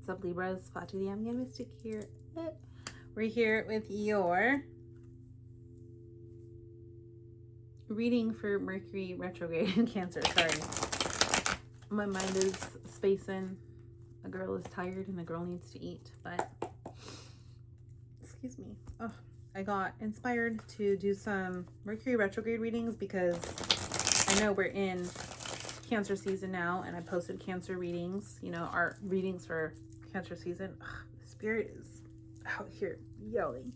What's up, Libras? Fatu the Young Mystic here. We're here with your reading for Mercury retrograde in Cancer. Sorry, my mind is spacing. A girl is tired and a girl needs to eat, but excuse me. Oh, I got inspired to do some Mercury retrograde readings because I know we're in Cancer season now, and I posted Cancer readings, you know, our readings for Cancer season. Ugh, the spirit is out here yelling.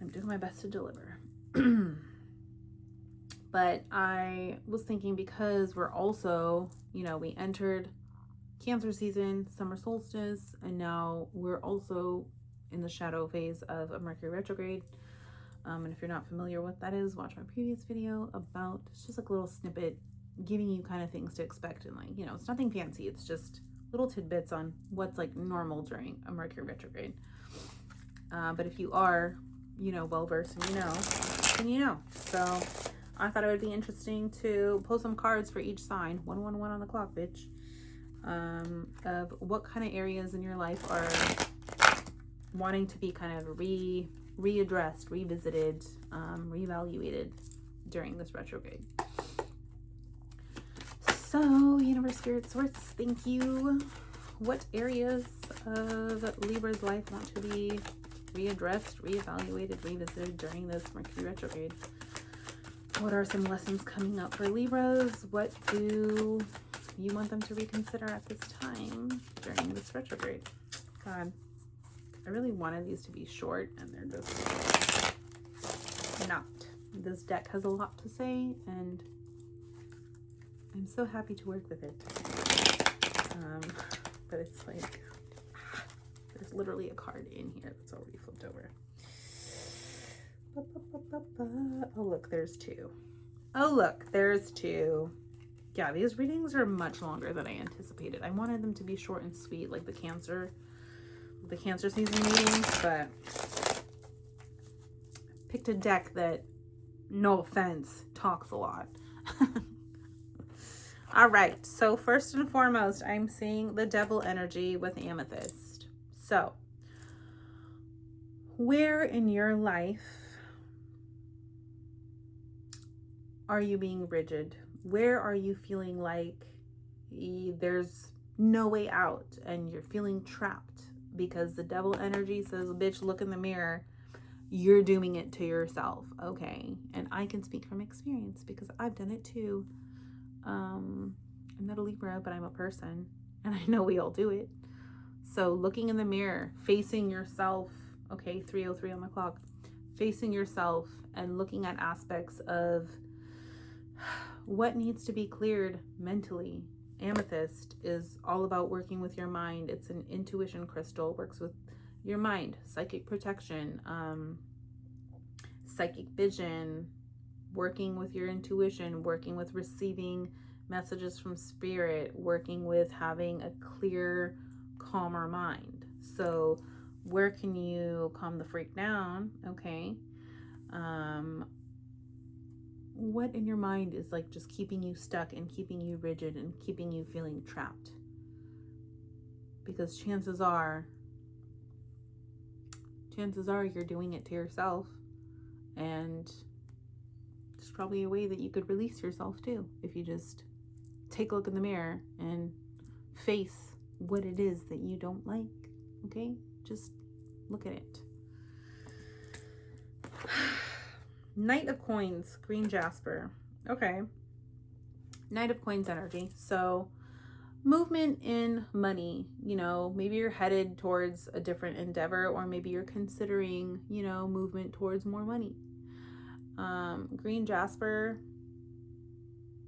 I'm doing my best to deliver. But I was thinking, because we're also, you know, we entered Cancer season, summer solstice, and now we're also in the shadow phase of a Mercury retrograde. And if you're not familiar with what that is, watch my previous video about, it's just like a little snippet giving you kind of things to expect, and like, you know, it's nothing fancy, it's just little tidbits on what's like normal during a Mercury retrograde. But if you are, you know, well versed and you know, then you know. So I thought it would be interesting to pull some cards for each sign, 111 on the clock, bitch, of what kind of areas in your life are wanting to be kind of readdressed, revisited, reevaluated during this retrograde. So, Universe, Spirit, Source, thank you. What areas of Libra's life want to be readdressed, reevaluated, revisited during this Mercury retrograde? What are some lessons coming up for Libras? What do you want them to reconsider at this time during this retrograde? God, I really wanted these to be short, and they're just not. This deck has a lot to say, and I'm so happy to work with it. But it's like, there's literally a card in here that's already flipped over. Oh, look, there's two. Oh, look, there's two. Yeah, these readings are much longer than I anticipated. I wanted them to be short and sweet, like the Cancer season readings, but I picked a deck that, no offense, talks a lot. All right, so first and foremost, I'm seeing the Devil energy with Amethyst. So, where in your life are you being rigid? Where are you feeling like there's no way out and you're feeling trapped? Because the Devil energy says, bitch, look in the mirror. You're doing it to yourself, okay? And I can speak from experience because I've done it too. I'm not a Libra, but I'm a person, and I know we all do it. So looking in the mirror, facing yourself, okay, 3:03 on the clock, facing yourself and looking at aspects of what needs to be cleared mentally. Amethyst is all about working with your mind. It's an intuition crystal, works with your mind, psychic protection, psychic vision, working with your intuition, working with receiving messages from spirit, working with having a clear, calmer mind. So where can you calm the freak down? Okay. What in your mind is like just keeping you stuck and keeping you rigid and keeping you feeling trapped? Because chances are you're doing it to yourself, and there's probably a way that you could release yourself too, if you just take a look in the mirror and face what it is that you don't like, okay? Just look at it. Knight of Coins, green jasper. Okay. Knight of Coins energy. So movement in money, you know, maybe you're headed towards a different endeavor, or maybe you're considering, you know, movement towards more money. Green jasper,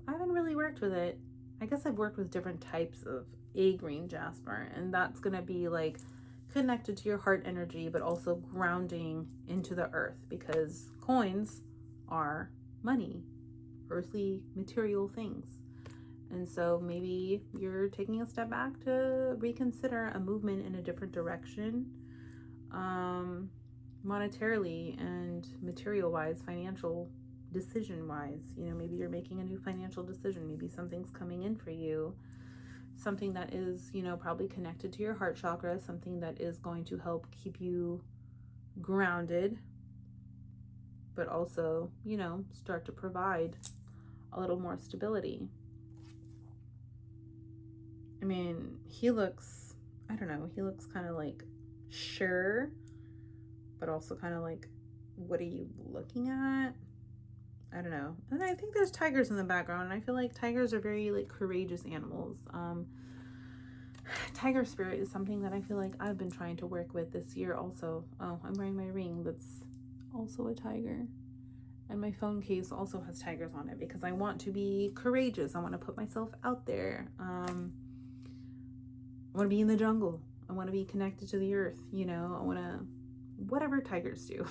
I haven't really worked with it. I guess I've worked with different types of a green jasper, and that's going to be like connected to your heart energy, but also grounding into the earth, because coins are money, earthly material things. And so maybe you're taking a step back to reconsider a movement in a different direction, monetarily and material wise, financial decision wise. You know, maybe you're making a new financial decision. Maybe something's coming in for you something that is, you know, probably connected to your heart chakra, something that is going to help keep you grounded, but also, you know, start to provide a little more stability. I mean, he looks, I don't know, he looks kind of like sure, but also kind of like, what are you looking at? I don't know. And I think there's tigers in the background, and I feel like tigers are very like courageous animals. Tiger spirit is something that I feel like I've been trying to work with this year also. Oh, I'm wearing my ring that's also a tiger. And my phone case also has tigers on it because I want to be courageous. I want to put myself out there. I want to be in the jungle. I want to be connected to the earth, you know. I want to, whatever tigers do.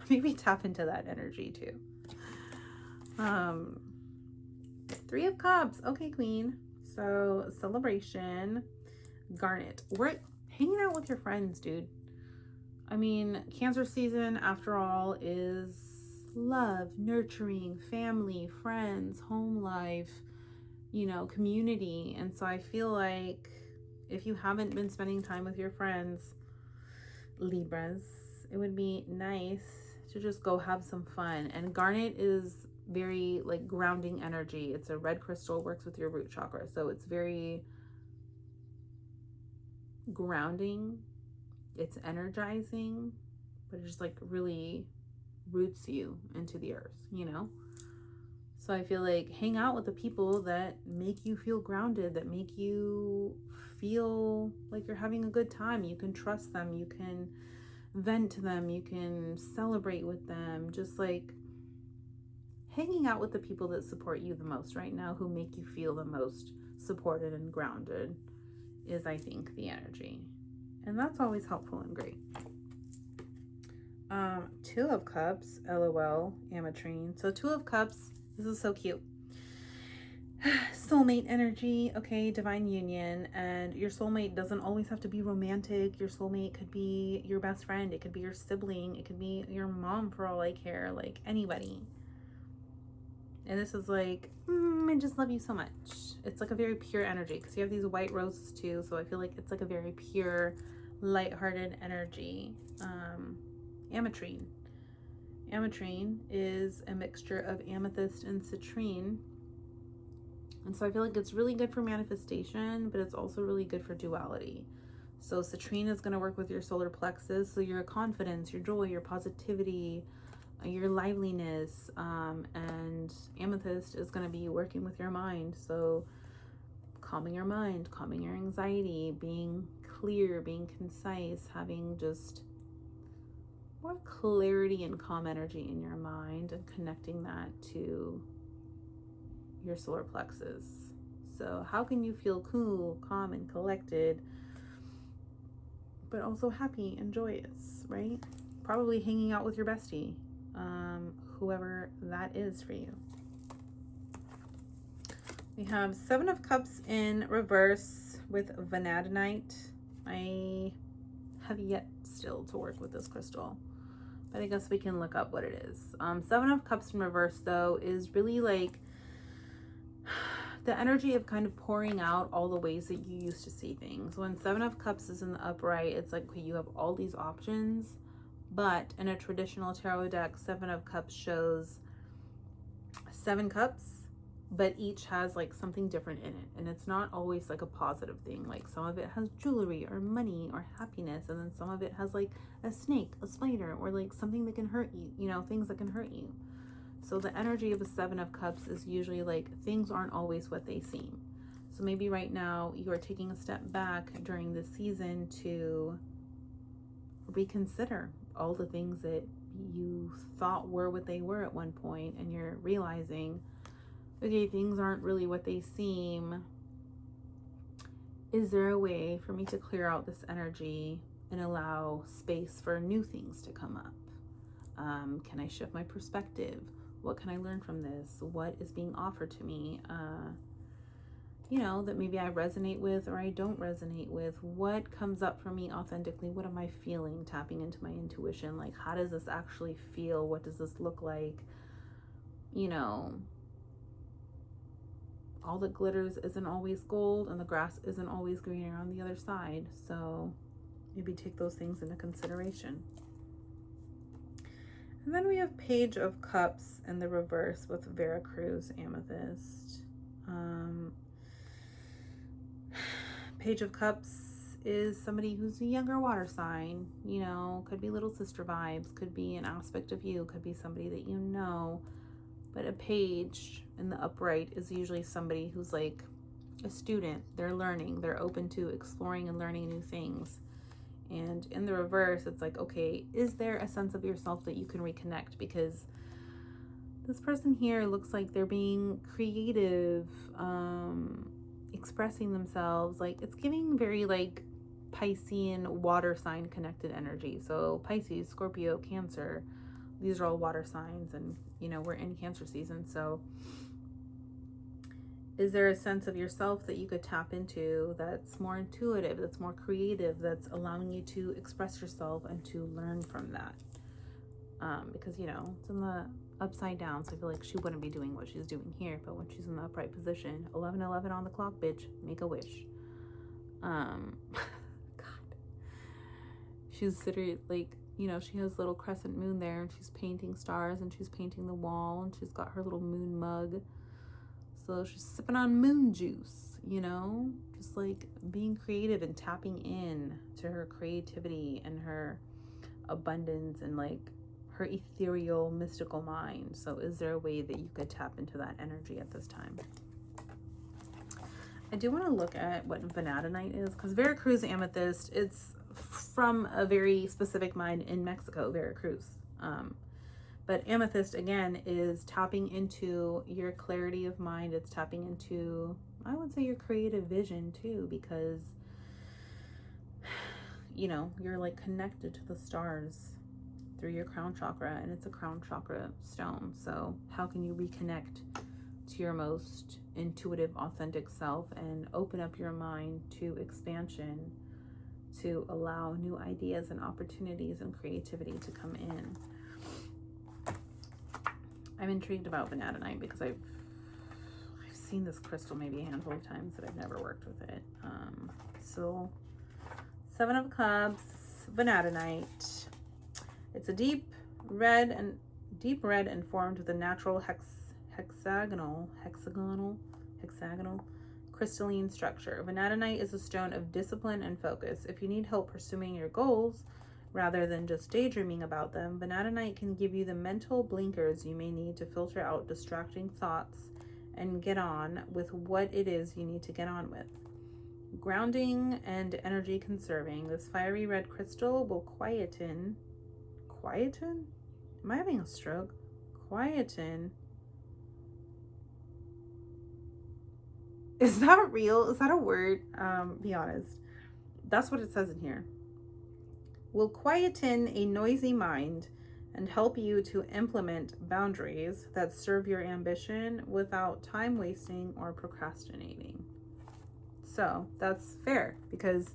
Maybe tap into that energy too. 3 of Cups. Okay, Queen. So celebration. Garnet. We're hanging out with your friends, dude. I mean, Cancer season, after all, is love, nurturing, family, friends, home life, you know, community. And so I feel like if you haven't been spending time with your friends, Libras, it would be nice to just go have some fun. And garnet is very like grounding energy. It's a red crystal, works with your root chakra. So it's very grounding. It's energizing, but it just like really roots you into the earth, you know? So I feel like hang out with the people that make you feel grounded, that make you feel like you're having a good time. You can trust them. You can vent to them. You can celebrate with them. Just like hanging out with the people that support you the most right now, who make you feel the most supported and grounded, is, I think, the energy. And that's always helpful and great. 2 of Cups, LOL, Ametrine. So 2 of Cups, this is so cute. Soulmate energy, okay, divine union. And your soulmate doesn't always have to be romantic. Your soulmate could be your best friend. It could be your sibling. It could be your mom, for all I care. Like anybody. And this is like, I just love you so much. It's like a very pure energy because you have these white roses too. So I feel like it's like a very pure, lighthearted energy. Ametrine. Ametrine is a mixture of amethyst and citrine. And so I feel like it's really good for manifestation, but it's also really good for duality. So citrine is going to work with your solar plexus. So your confidence, your joy, your positivity, your liveliness, and amethyst is going to be working with your mind. So calming your mind, calming your anxiety, being clear, being concise, having just more clarity and calm energy in your mind, and connecting that to your solar plexus. So how can you feel cool, calm, and collected, but also happy and joyous, right? Probably hanging out with your bestie, whoever that is for you. We have 7 of Cups in reverse with vanadinite. I have yet still to work with this crystal, but I guess we can look up what it is. 7 of Cups in reverse, though, is really like the energy of kind of pouring out all the ways that you used to see things. When 7 of Cups is in the upright, it's like, okay, you have all these options. But in a traditional tarot deck, 7 of Cups shows 7 cups, but each has like something different in it. And it's not always like a positive thing. Like some of it has jewelry or money or happiness. And then some of it has like a snake, a spider, or like something that can hurt you, you know, things that can hurt you. So the energy of a 7 of Cups is usually like things aren't always what they seem. So maybe right now you are taking a step back during this season to reconsider all the things that you thought were what they were at one point, and you're realizing, okay, things aren't really what they seem. Is there a way for me to clear out this energy and allow space for new things to come up? Can I shift my perspective? What can I learn from this? What is being offered to me? You know, that maybe I resonate with or I don't resonate with. What comes up for me authentically? What am I feeling? Tapping into my intuition. Like, how does this actually feel? What does this look like? You know, all that glitters isn't always gold, and the grass isn't always greener on the other side. So maybe take those things into consideration. And then we have Page of Cups in the reverse with Veracruz amethyst. Page of Cups is somebody who's a younger water sign, you know, could be little sister vibes, could be an aspect of you, could be somebody that you know. But a page in the upright is usually somebody who's like a student. They're learning, they're open to exploring and learning new things. And in the reverse, it's like, okay, is there a sense of yourself that you can reconnect? Because this person here looks like they're being creative, expressing themselves. Like, it's giving very like Piscean water sign connected energy. So Pisces, Scorpio, Cancer, these are all water signs, and you know, we're in Cancer season. So is there a sense of yourself that you could tap into that's more intuitive, that's more creative, that's allowing you to express yourself and to learn from that? Because, you know, it's in the upside down, so I feel like she wouldn't be doing what she's doing here. But when she's in the upright position, 11:11 on the clock, bitch, make a wish. God, she's sitting like, you know, she has a little crescent moon there, and she's painting stars, and she's painting the wall, and she's got her little moon mug. So she's sipping on moon juice, you know, just like being creative and tapping in to her creativity and her abundance and like her ethereal, mystical mind. So is there a way that you could tap into that energy at this time? I do want to look at what vanadinite is, because Veracruz amethyst, it's from a very specific mine in Mexico, Veracruz. But amethyst, again, is tapping into your clarity of mind. It's tapping into, I would say, your creative vision too, because, you know, you're like connected to the stars through your crown chakra, and it's a crown chakra stone. So how can you reconnect to your most intuitive, authentic self and open up your mind to expansion, to allow new ideas and opportunities and creativity to come in? I'm intrigued about vanadinite because I've seen this crystal maybe a handful of times, but I've never worked with it. So 7 of Cups, vanadinite. It's a deep red and formed with a natural hexagonal crystalline structure. Vanadinite is a stone of discipline and focus. If you need help pursuing your goals rather than just daydreaming about them, vanadinite can give you the mental blinkers you may need to filter out distracting thoughts and get on with what it is you need to get on with. Grounding and energy conserving, this fiery red crystal will quieten? Am I having a stroke? Quieten. Is that real? Is that a word? Be honest. That's what it says in here. Will quieten a noisy mind and help you to implement boundaries that serve your ambition without time wasting or procrastinating. So that's fair, because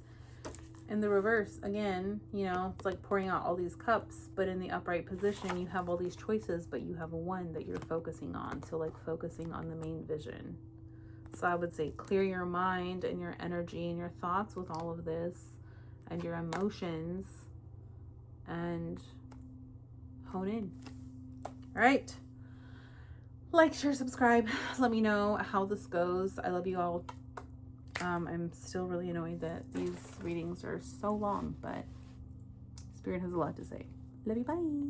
in the reverse, again, you know, it's like pouring out all these cups, but in the upright position, you have all these choices, but you have one that you're focusing on. So like focusing on the main vision. So I would say clear your mind and your energy and your thoughts with all of this and your emotions, and hone in. All right. Like, share, subscribe. Let me know how this goes. I love you all. I'm still really annoyed that these readings are so long, but Spirit has a lot to say. Love you. Bye.